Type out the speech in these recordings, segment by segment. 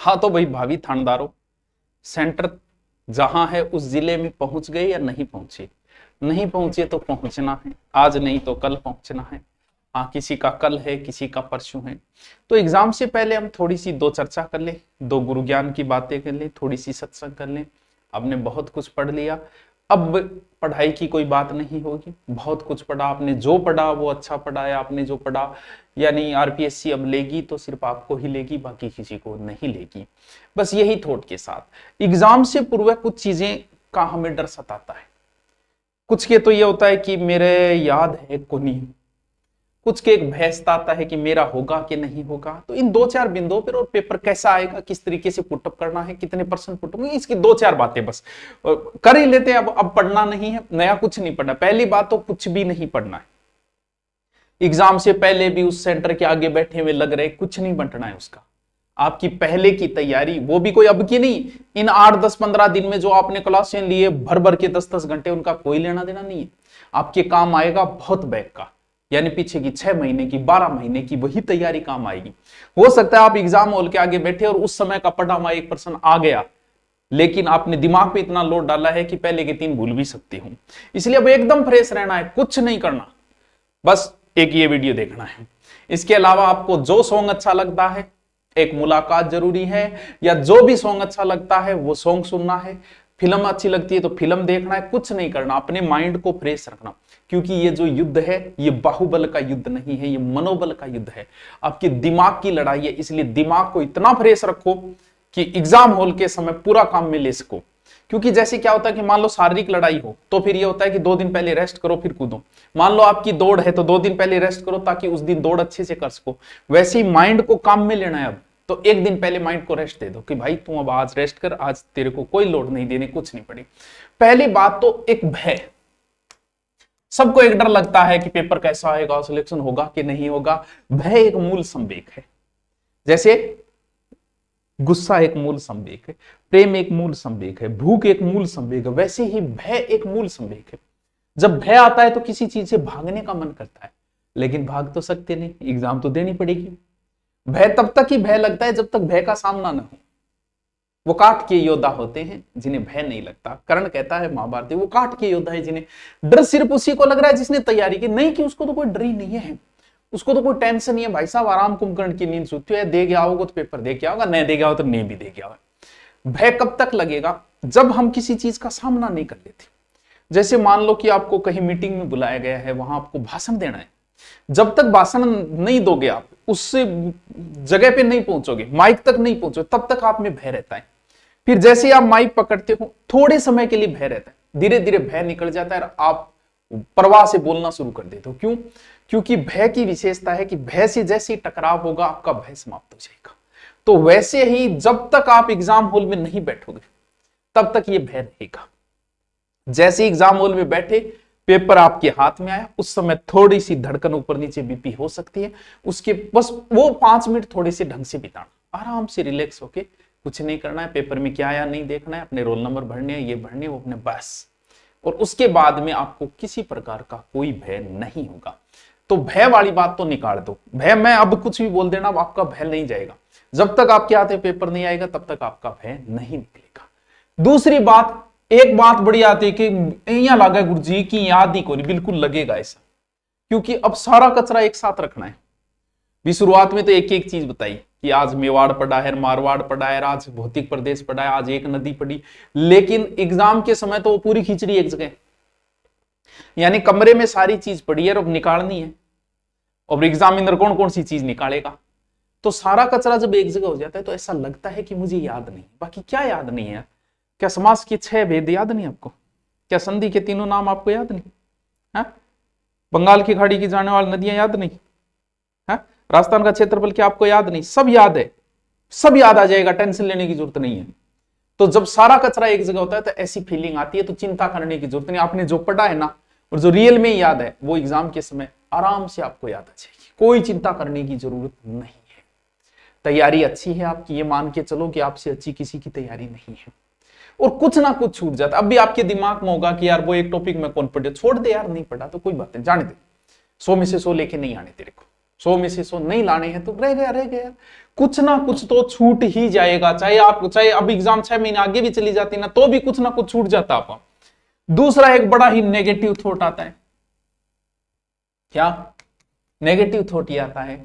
हाँ तो भाई भावी थानेदारों, सेंटर जहां है उस जिले में पहुंच गए या नहीं पहुंचे? नहीं पहुंचे तो पहुंचना है, आज नहीं तो कल पहुंचना है। हाँ, किसी का कल है, किसी का परसों है। तो एग्जाम से पहले हम थोड़ी सी दो चर्चा कर ले, दो गुरु ज्ञान की बातें कर ले, थोड़ी सी सत्संग कर ले। आपने बहुत कुछ पढ़ लिया, अब पढ़ाई की कोई बात नहीं होगी। बहुत कुछ पढ़ा आपने, जो पढ़ा वो अच्छा पढ़ा है आपने जो पढ़ा। यानी आरपीएससी अब लेगी तो सिर्फ आपको ही लेगी, बाकी किसी को नहीं लेगी। बस यही थॉट के साथ एग्जाम से पूर्व कुछ चीजें का हमें डर सताता है। कुछ के तो ये होता है कि मेरे याद है को नहीं, कुछ के एक भय सताता है कि मेरा होगा कि नहीं होगा। तो इन दो चार बिंदुओं पर, और पेपर कैसा आएगा, किस तरीके से पुटअप करना है, कितने परसेंट पुटअप, इसकी दो चार बातें बस कर ही लेते हैं। अब पढ़ना नहीं है, नया कुछ नहीं पढ़ना। पहली बात तो कुछ भी नहीं पढ़ना है। एग्जाम से पहले भी उस सेंटर के आगे बैठे हुए लग रहे, कुछ नहीं बंटना है उसका। आपकी पहले की तैयारी, वो भी कोई अब की नहीं, इन 8, 10, 15 दिन में जो आपने क्लासें लिए भर भर के 10-10 घंटे, उनका कोई लेना देना नहीं है। आपके काम आएगा बहुत बैक का, यानी पीछे की 6 महीने की, 12 महीने की वही तैयारी काम आएगी। हो सकता है आप एग्जाम हॉल के आगे बैठे और उस समय का पढ़ा हुआ 1% आ गया, लेकिन आपने दिमाग पे इतना लोड डाला है कि पहले के 3 भूल भी सकते हो। इसलिए अब एकदम फ्रेश रहना है, कुछ नहीं करना, बस एक ये वीडियो देखना है। इसके अलावा आपको जो सॉन्ग अच्छा लगता है, एक मुलाकात जरूरी है, या जो भी सॉन्ग अच्छा लगता है वो सॉन्ग सुनना है। फिल्म अच्छी लगती है तो फिल्म देखना है। कुछ नहीं करना, अपने माइंड को फ्रेश रखना, क्योंकि ये जो युद्ध है ये बाहुबल का युद्ध नहीं है, ये मनोबल का युद्ध है, आपके दिमाग की लड़ाई है। इसलिए दिमाग को इतना फ्रेश रखो कि एग्जाम हॉल के समय पूरा काम में ले सको। क्योंकि जैसे क्या होता है कि मान लो शारीरिक लड़ाई हो तो फिर ये होता है कि 2 दिन पहले रेस्ट करो फिर कूदो। मान लो आपकी दौड़ है तो 2 दिन पहले रेस्ट करो ताकि उस दिन दौड़ अच्छे से कर सको। वैसे ही माइंड को काम में लेना है अब, तो 1 दिन पहले माइंड को रेस्ट दे दो कि भाई तू अब आज रेस्ट कर, आज तेरे को कोई लोड नहीं देने, कुछ नहीं पड़ी। पहली बात तो एक भय, सबको एक डर लगता है कि पेपर कैसा आएगा, सिलेक्शन होगा कि नहीं होगा। भय एक मूल संवेग है, जैसे गुस्सा एक मूल संवेग है, प्रेम एक मूल संवेग है, भूख एक मूल संवेग है, वैसे ही भय एक मूल संवेग है। जब भय आता है तो किसी चीज से भागने का मन करता है, लेकिन भाग तो सकते नहीं, एग्जाम तो देनी पड़ेगी। भय तब तक ही भय लगता है जब तक भय का सामना न हो। वो काट के योद्धा होते हैं जिन्हें भय नहीं लगता। कर्ण कहता है महाभारती, वो काट के योद्धा है जिन्हें डर सिर्फ उसी को लग रहा है जिसने तैयारी की, नहीं कि उसको तो कोई डर ही नहीं है, उसको तो कोई टेंशन नहीं है। भाई साहब आराम कुंभकर्ण की नींद सोती है, दे गया होगा तो पेपर दे गया होगा, नहीं दे गया हो तो नहीं भी दे गया होगा। भय कब तक लगेगा? जब हम किसी चीज का सामना नहीं कर लेते। जैसे मान लो कि आपको कहीं मीटिंग में बुलाया गया है, वहां आपको भाषण देना है। जब तक भाषण नहीं दोगे, आप उससे जगह पे नहीं पहुंचोगे, माइक तक नहीं पहुंचोगे, तब तक आप में भय रहता है। फिर जैसे ही आप माइक पकड़ते हो, थोड़े समय के लिए भय रहता है, धीरे धीरे भय निकल जाता है और आप परवाह से बोलना शुरू कर देते हो। क्यों? क्योंकि भय की विशेषता है कि भय से जैसे ही टकराव होगा आपका भय समाप्त हो जाएगा। तो वैसे ही जब तक आप एग्जाम हॉल में नहीं बैठोगे तब तक ये भय रहेगा। जैसे एग्जाम हॉल में बैठे, पेपर आपके हाथ में आया, उस समय थोड़ी सी धड़कन ऊपर नीचे बीपी हो सकती है, उसके बस वो 5 मिनट थोड़े से ढंग से बिताना, आराम से रिलैक्स होके, कुछ नहीं करना है, पेपर में क्या आया नहीं देखना है, अपने रोल नंबर भरने हैं, ये भरने वो अपने, बस। और उसके बाद में आपको किसी प्रकार का कोई भय नहीं होगा। तो भय वाली बात तो निकाल दो। भय मैं अब कुछ भी बोल देना, आपका भय नहीं जाएगा। जब तक आपके हाथ में पेपर नहीं आएगा तब तक आपका भय नहीं निकलेगा। दूसरी बात, एक बात बड़ी आती है कि यहाँ लगा गुरुजी की याद ही कोई, बिल्कुल लगेगा ऐसा, क्योंकि अब सारा कचरा एक साथ रखना है। भी शुरुआत में तो एक एक चीज बताई कि आज मेवाड़ पढ़ा है, मारवाड़ पढ़ा है, आज भौतिक प्रदेश पढ़ा है, आज एक नदी पढ़ी, लेकिन एग्जाम के समय तो वो पूरी खिचड़ी एक जगह, यानी कमरे में सारी चीज पड़ी है और अब निकालनी है। और एग्जामिनर कौन कौन सी चीज निकालेगा? तो सारा कचरा जब एक जगह हो जाता है तो ऐसा लगता है कि मुझे याद नहीं। बाकी क्या याद नहीं है? क्या समाज के 6 भेद याद नहीं आपको? क्या संधि के 3 नाम आपको याद नहीं है? बंगाल की खाड़ी की जाने वाली नदियां याद नहीं है? राजस्थान का क्षेत्रफल क्या आपको याद नहीं? सब याद है, सब याद आ जाएगा, टेंशन लेने की जरूरत नहीं है। तो जब सारा कचरा एक जगह होता है तो ऐसी फीलिंग आती है, तो चिंता करने की जरूरत नहीं। आपने जो पढ़ा है ना, और जो रियल में याद है, वो एग्जाम के समय आराम से आपको याद आ जाएगी, कोई चिंता करने की जरूरत नहीं है। तैयारी अच्छी है आपकी, ये मान के चलो कि आपसे अच्छी किसी की तैयारी नहीं है, और कुछ ना कुछ छूट जाता। अब भी आपके दिमाग में होगा कि यार वो एक टॉपिक में कौन पढ़े, छोड़ दे यार, नहीं पढ़ा तो कोई बात नहीं, जाने दे, 100 में से 100 लेके नहीं आने तेरे को, 100 में से 100 नहीं लाने हैं तो रह गया, कुछ ना कुछ तो छूट ही जाएगा। चाहे अब एग्जाम 6 महीने आगे भी चली जाती ना तो भी कुछ ना कुछ छूट जाता आपका। दूसरा एक बड़ा ही नेगेटिव थॉट आता है, क्या नेगेटिव थॉट ये आता है,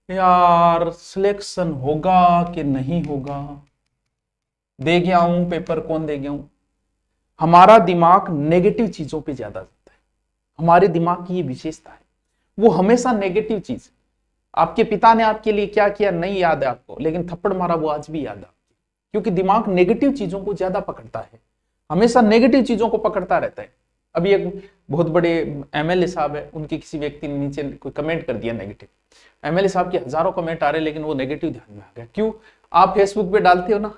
यार सिलेक्शन होगा कि नहीं होगा, दे गया हूं पेपर, कौन दे गया हूं। हमारा दिमाग नेगेटिव चीजों पे ज्यादा जाता है, हमारे दिमाग की ये विशेषता है, वो हमेशा नेगेटिव चीज। आपके पिता ने आपके लिए क्या किया नहीं याद है आपको, लेकिन थप्पड़ मारा वो आज भी याद है, क्योंकि दिमाग नेगेटिव चीजों को ज्यादा पकड़ता है, हमेशा नेगेटिव चीजों को पकड़ता रहता है। अभी एक बहुत बड़े एमएलए साहब है, उनके किसी व्यक्ति ने नीचे कोई कमेंट कर दिया नेगेटिव, एमएलए साहब के हजारों कमेंट आ रहे लेकिन वो नेगेटिव ध्यान में आ गया। क्यों? आप फेसबुक पे डालते हो ना,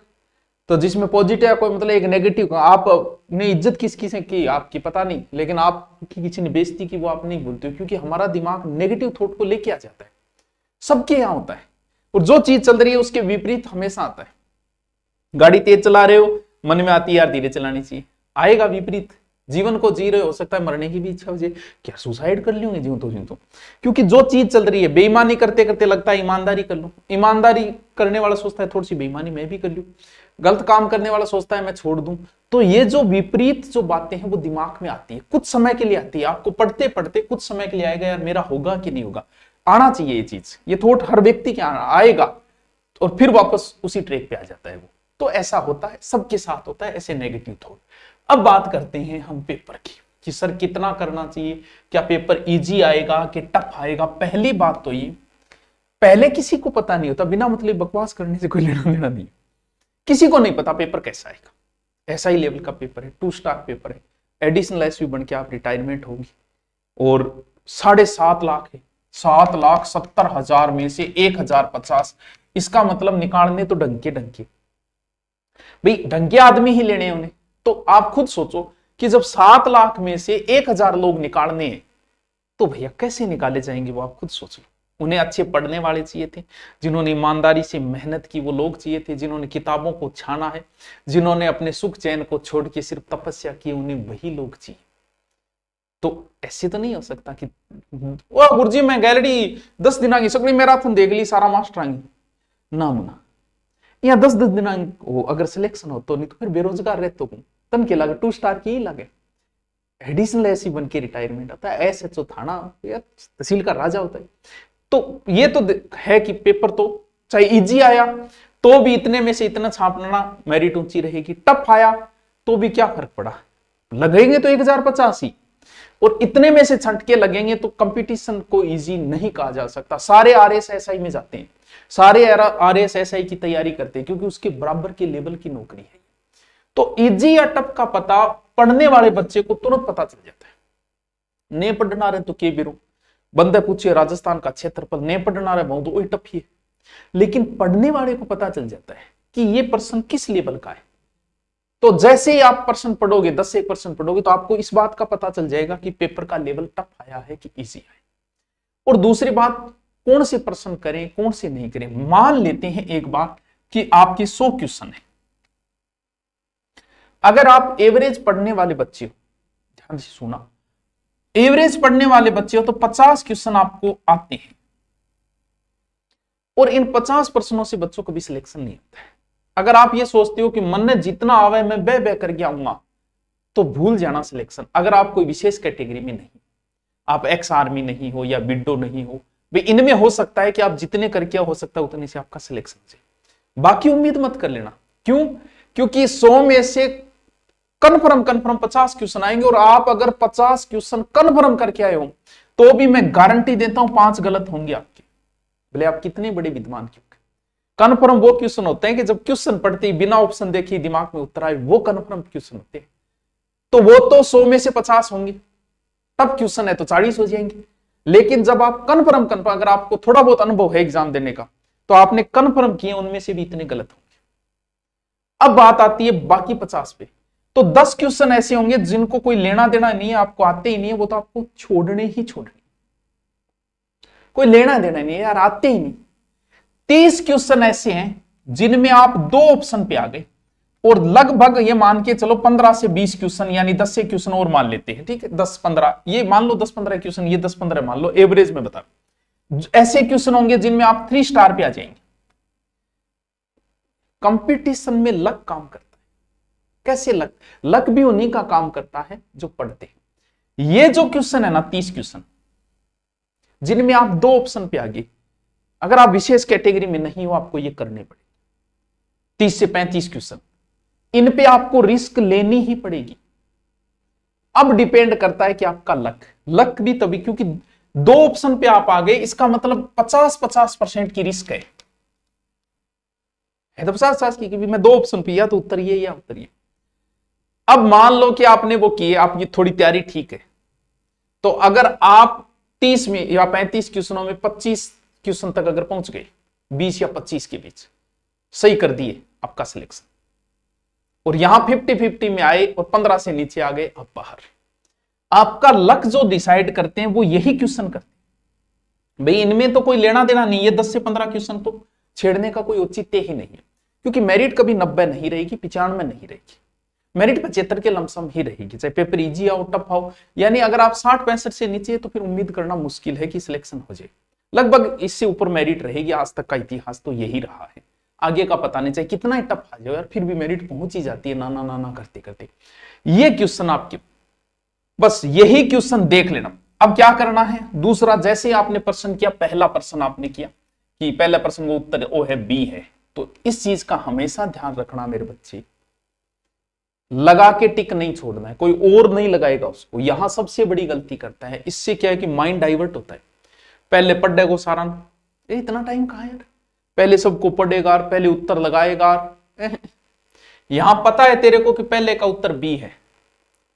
तो जिसमें पॉजिटिव है कोई मतलब एक नेगेटिव, आपने इज्जत किसकी से की आपकी पता नहीं, लेकिन आपकी किसी ने बेइज्जती की वो आप नहीं भूलते हो, क्योंकि हमारा दिमाग नेगेटिव थॉट को लेके आ जाता है। सबके यहां होता है, और जो चीज चल रही है उसके विपरीत हमेशा आता है। गाड़ी तेज चला रहे हो, मन में आती है यार धीरे चलानी चाहिए, आएगा विपरीत। जीवन को जी रहे हो सकता है मरने की भी इच्छा हो जाए, क्या सुसाइड कर लूंगे जीवन तो, क्योंकि जो चीज चल रही है, बेईमानी करते करते लगता है ईमानदारी कर लूं, ईमानदारी करने वाला सोचता है थोड़ी सी बेईमानी मैं भी कर लूं, गलत काम करने वाला सोचता है मैं छोड़ दूं। तो ये जो विपरीत जो बातें हैं वो दिमाग में आती है, कुछ समय के लिए आती है, आपको पढ़ते पढ़ते कुछ समय के लिए आएगा यार मेरा होगा कि नहीं होगा, आना चाहिए ये चीज, ये थॉट हर व्यक्ति के आएगा और फिर वापस उसी ट्रैक पे आ जाता है वो। तो ऐसा होता है, सबके साथ होता है ऐसे नेगेटिव थॉट। अब बात करते हैं हम पेपर की, कि सर कितना करना चाहिए, क्या पेपर इजी आएगा कि टफ आएगा। पहली बात तो ये, पहले किसी को पता नहीं होता, बिना मतलब बकवास करने से कोई लेना देना नहीं, किसी को नहीं पता पेपर कैसा आएगा। ऐसा ही लेवल का पेपर है, 2 स्टार पेपर है, एडिशनल एसवी बन के आप रिटायरमेंट होगी, और 7.5 लाख है, 7,70,000 में से 1,050, इसका मतलब निकालने तो डंके भाई, ढंगे आदमी ही लेने उन्हें। तो आप खुद सोचो कि जब 7 लाख में से 1,000 लोग निकालने हैं तो भैया कैसे निकाले जाएंगे वो, आप खुद सोच लो। उन्हें अच्छे पढ़ने वाले चाहिए थे, जिन्होंने ईमानदारी से मेहनत की वो लोग चाहिए थे, जिन्होंने किताबों को छाना है, जिन्होंने अपने सुख चैन को छोड़ के सिर्फ तपस्या की, उन्हें वही लोग चाहिए। तो ऐसे तो नहीं हो सकता कि ओ गुरुजी मैं गैलरी 10 दिन की सगड़ी मैराथन देख ली, सारा मास्टर आएंगे ना मुना, यहाँ 10-10 दिन अगर सिलेक्शन हो तो, नहीं तो फिर बेरोजगार रहते हो तन के लगे 2 स्टार की ही लगे। एडिशनल एससी बन के रिटायरमेंट आता है, एसएचओ थाना या तहसील का राजा होता है। तो ये तो है कि पेपर तो चाहे इजी आया तो भी इतने में से इतना छापना मेरिट ऊंची रहेगी, टफ आया तो भी क्या फर्क पड़ा, लगेंगे तो 1,050 ही, और इतने में से छंटके लगेंगे तो कंपटीशन को इजी नहीं कहा जा सकता। सारे आरएसएसआई में जाते हैं, सारे आरएसएसआई की तैयारी करते हैं, क्योंकि उसके बराबर के लेवल की नौकरी है। तो इजी या टफ का पता पढ़ने वाले बच्चे को तुरंत पता चल जाता है। ने पढ़ना रहे तो के बिरो बंदे पूछे राजस्थान का क्षेत्रफल, ने पढ़ना रहे बहुत वही टफ ही है, लेकिन पढ़ने वाले को पता चल जाता है कि ये पर्सन किस लेवल का है। तो जैसे ही आप पर्सन पढ़ोगे, 10 से 1% पढ़ोगे, तो आपको इस बात का पता चल जाएगा कि पेपर का लेवल टफ आया है कि इजी आया। और दूसरी बात, कौन से प्रश्न करें कौन से नहीं करें। मान लेते हैं एक बात कि आपके 100 क्वेश्चन है, अगर आप एवरेज पढ़ने वाले बच्चे हो, ध्यान से सुना, एवरेज पढ़ने वाले बच्चे हो तो 50 क्वेश्चन आपको आते हैं, और इन 50 प्रश्नों से बच्चों को भी सिलेक्शन नहीं होता है। अगर आप ये सोचते हो कि मन में जितना आवे मैं बह करके आऊंगा, तो भूल जाना सिलेक्शन। अगर आप कोई विशेष कैटेगरी में नहीं, आप एक्स आर्मी नहीं हो या विडो नहीं हो, भाई इनमें हो सकता है कि आप जितने करके हो सकता है उतने से आपका सिलेक्शन हो जाए, बाकी उम्मीद मत कर लेना। क्यों? क्योंकि 100 में से कन्फर्म 50 क्वेश्चन आएंगे, और आप अगर 50 क्वेश्चन कन्फर्म करके आए हो तो भी मैं गारंटी देता हूं 5 गलत होंगे आपके, भले आप कितने बड़े विद्वान क्यों। कन्फर्म वो क्वेश्चन होते हैं कि जब क्वेश्चन पढ़ते ही बिना ऑप्शन देखे दिमाग में उतर आए, वो कन्फर्म क्वेश्चन होते हैं। तो वो तो 100 में से 50 होंगे, टफ क्वेश्चन है तो 40 हो जाएंगे। लेकिन जब आप कन्फर्म अगर आपको थोड़ा बहुत अनुभव है एग्जाम देने का, तो आपने कन्फर्म किए, उनमें से भी इतने गलत होंगे। अब बात आती है बाकी 50 पे, तो 10 क्वेश्चन ऐसे होंगे जिनको कोई लेना देना नहीं है, आपको आते ही नहीं है, वो तो आपको छोड़ने ही छोड़ने, कोई लेना देना नहीं है यार, आते ही नहीं। 30 क्वेश्चन ऐसे हैं जिनमें आप 2 ऑप्शन पे आ गए, और लगभग ये मान के चलो 15 से 20 क्वेश्चन, यानी 10 से क्वेश्चन और मान लेते हैं, ठीक है, 10-15 ये मान लो, 10-15 क्वेश्चन, ये 10-15 मान लो, एवरेज में बता, ऐसे क्वेश्चन होंगे जिनमें आप 3 स्टार पे आ जाएंगे। कंपटीशन में लक काम करता है। कैसे लक? लक भी उन्हीं का काम करता है जो पढ़ते हैं। ये जो क्वेश्चन है ना 30 क्वेश्चन, जिनमें आप 2 ऑप्शन पे आगे, अगर आप विशेष कैटेगरी में नहीं हो आपको ये करने पड़ेगी। 30 से 35 क्वेश्चन, इन पे आपको रिस्क लेनी ही पड़ेगी। अब डिपेंड करता है कि आपका लक भी तभी, क्योंकि 2 ऑप्शन पे आप आ गए, इसका मतलब 50-50% की रिस्क है तो 50-50 की, क्योंकि मैं 2 ऑप्शन पे या तो उत्तर ये या उत्तर ये। अब मान लो कि आपने वो किए, आप ये थोड़ी तैयारी ठीक है, तो अगर आप 30 में या 35 क्वेश्चनों में 25 क्वेश्चन तक अगर पहुंच गए, 20 या 25 के बीच सही कर दिए, आपका सिलेक्शन। और यहां 50-50 में आए और 15 से नीचे आ गए, आप बाहर। आपका लक जो डिसाइड करते हैं वो यही क्वेश्चन करते हैं। भाई इनमें तो कोई लेना देना नहीं है, 10 से 15 क्वेश्चन तो छेड़ने का कोई औचित्य ही नहीं है, क्योंकि मेरिट कभी 90 नहीं रहेगी, 95 नहीं रहेगी। मेरिट 75 के लमसम ही रहेगी, चाहे पेपर इजी आओ टफ आओ। यानी अगर आप 60-65 से नीचे है तो फिर उम्मीद करना मुश्किल है कि सिलेक्शन हो जाए। लगभग इससे ऊपर मेरिट रहेगी। आज तक का इतिहास तो यही रहा है, आगे का पता नहीं, चाहे कितना ही टफ आ जाए यार, फिर भी मेरिट पहुंच ही जाती है ना ना ना ना करते करते। ये क्वेश्चन आपके, बस यही क्वेश्चन देख लेना। अब क्या करना है, दूसरा जैसे आपने प्रश्न किया, पहला प्रश्न आपने किया कि पहला प्रश्न को उत्तर ओ है, बी है, तो इस चीज का हमेशा ध्यान रखना मेरे बच्चे, लगा के टिक नहीं छोड़ना है, कोई और नहीं लगाएगा उसको। यहां सबसे बड़ी गलती करता है, इससे क्या है कि माइंड डाइवर्ट होता है। पहले पढ़ने को सारा, इतना टाइम कहां यार, पहले सबको पढ़ेगा, पहले उत्तर लगाएगा। यहां पता है तेरे को कि पहले का उत्तर बी है,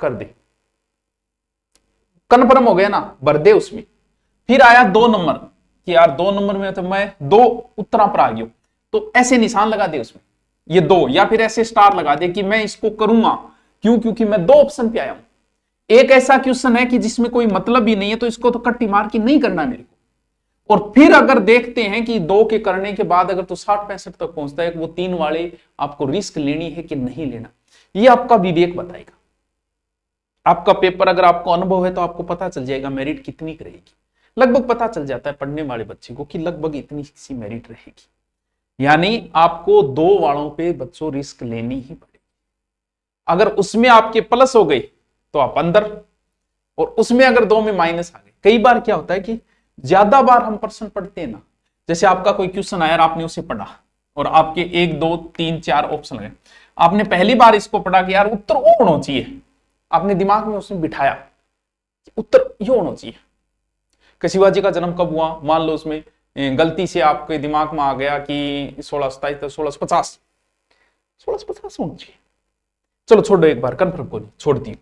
कर दे, कन्फर्म हो गया ना, भर दे उसमें। फिर आया 2 नंबर कि यार 2 नंबर में तो मैं 2 उत्तरों पर आ गया, तो ऐसे निशान लगा दे उसमें, ये 2, या फिर ऐसे स्टार लगा दे कि मैं इसको करूंगा। क्यों? क्योंकि मैं 2 ऑप्शन पे आया हूं। एक ऐसा क्वेश्चन है कि जिसमें कोई मतलब ही नहीं है, तो इसको तो कट्टी मार के नहीं करना मेरे को। और फिर अगर देखते हैं कि 2 के करने के बाद अगर तो 60-65 तक पहुंचता है, वो 3 वाले आपको रिस्क लेनी है कि नहीं लेना, ये आपका विवेक बताएगा। आपका पेपर, अगर आपको अनुभव है तो आपको पता चल जाएगा मेरिट कितनी रहेगी। लगभग पता चल जाता है पढ़ने वाले बच्चे को कि लगभग इतनी सी मेरिट रहेगी। यानी आपको 2 वालों पे बच्चों रिस्क लेनी ही पड़ेगी। अगर उसमें आपके प्लस हो गई तो आप अंदर, और उसमें अगर 2 में माइनस आ गए। कई बार क्या होता है कि ज्यादा बार हम प्रश्न पढ़ते हैं ना, जैसे आपका कोई क्वेश्चन आया, आपने उसे पढ़ा और आपके 1 2 3 4 ऑप्शन लगे, आपने पहली बार इसको पढ़ा कि यार उत्तर वो होना चाहिए, आपने दिमाग में उसमें बिठाया उत्तर ये होना चाहिए कि शिवाजी का जन्म कब हुआ, मान लो उसमें गलती से आपके दिमाग में आ गया कि 1627 1650 होना चाहिए, चलो छोड़ो, एक बार कन्फर्म को नहीं छोड़ दी,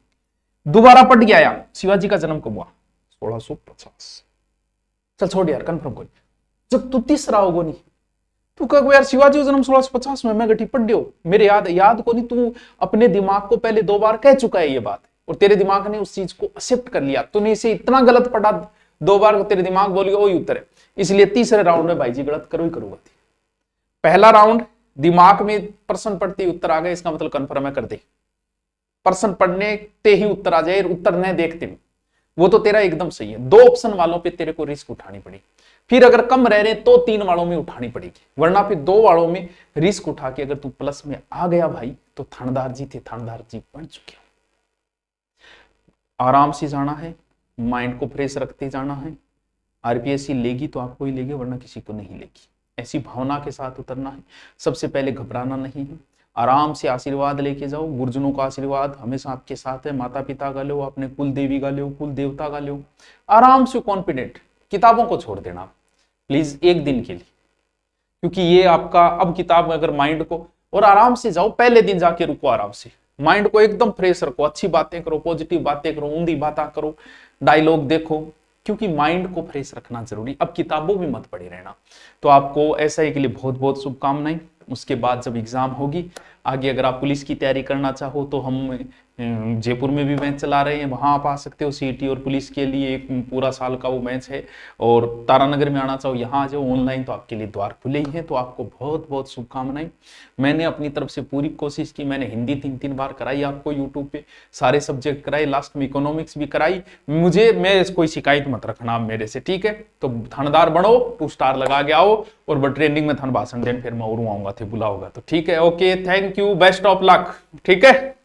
दोबारा पढ़ के आया शिवाजी का जन्म कब हुआ 1650, चल छोड़ यार कन्फर्म को नहीं। जब तू तीसरा होगो नहीं, तू कहो यार शिवाजी का जन्म 1650 में, मैं गठी पढ़ दियो, मेरे याद को नहीं, तू अपने दिमाग को पहले 2 बार कह चुका है ये बात, और तेरे दिमाग ने उस चीज को एक्सेप्ट कर लिया, तूने इसे इतना गलत पढ़ा 2 बार, तेरे दिमाग बोल गया वही उत्तर है। इसलिए तीसरे राउंड में भाई जी गलत करो ही करूंगा। पहला राउंड दिमाग में प्रश्न पढ़ते ही उत्तर आ गए, इसका मतलब कन्फर्म है, कर दे। प्रश्न पढ़ने ते ही उत्तर आ जाए, उत्तर न देखते में, वो तो तेरा एकदम सही है। 2 ऑप्शन वालों पे तेरे को रिस्क उठानी पड़ेगी। फिर अगर कम रह रहे तो 3 वालों में उठानी पड़ेगी, वरना फिर 2 वालों में रिस्क उठा के अगर तू प्लस में आ गया भाई, तो थानेदार जी थे, थानेदार जी बन चुके। आराम से जाना है, माइंड को फ्रेश रखते जाना है। आरपीएससी लेगी तो आपको ही लेगी, वरना किसी को नहीं लेगी। ऐसी भावना के साथ उतरना है। सबसे पहले घबराना नहीं है, आराम से आशीर्वाद लेके जाओ। गुरुजनों का आशीर्वाद हमेशा आपके साथ है। माता पिता का लो, अपने कुल देवी का लो, कुल देवता का लो। आराम से कॉन्फिडेंट, किताबों को छोड़ देना प्लीज 1 दिन के लिए, क्योंकि ये आपका अब किताब अगर माइंड को, और आराम से जाओ, पहले दिन जाके रुको, आराम से माइंड को एकदम फ्रेश रखो, अच्छी बातें करो, पॉजिटिव बातें करो, ऊंधी बातें करो, डायलॉग देखो, क्योंकि माइंड को फ्रेश रखना जरूरी। अब किताबों में मत पड़े रहना। तो आपको ऐसा ही के लिए बहुत बहुत शुभकामनाएं। उसके बाद जब एग्जाम होगी आगे अगर आप पुलिस की तैयारी करना चाहो तो हम जयपुर में भी मैच चला रहे हैं, वहां आप आ सकते हो। सीईटी और पुलिस के लिए एक पूरा साल का वो मैच है। और तारानगर में आना चाहो यहाँ आ जाओ, ऑनलाइन तो आपके लिए द्वार खुले ही हैं। तो आपको बहुत बहुत शुभकामनाएं। मैंने अपनी तरफ से पूरी कोशिश की, मैंने हिंदी 3-3 बार कराई आपको यूट्यूब पे, सारे सब्जेक्ट कराए, लास्ट में इकोनॉमिक्स भी कराई। मैं कोई शिकायत मत रखना आप मेरे से, ठीक है। तो थानेदार बनो, 2 स्टार लगा के आओ, और ट्रेनिंग में थान भाषण देने फिर मैं और आऊंगा थे बुलाओगा तो, ठीक है। Okay, thank you, best of luck, ठीक है।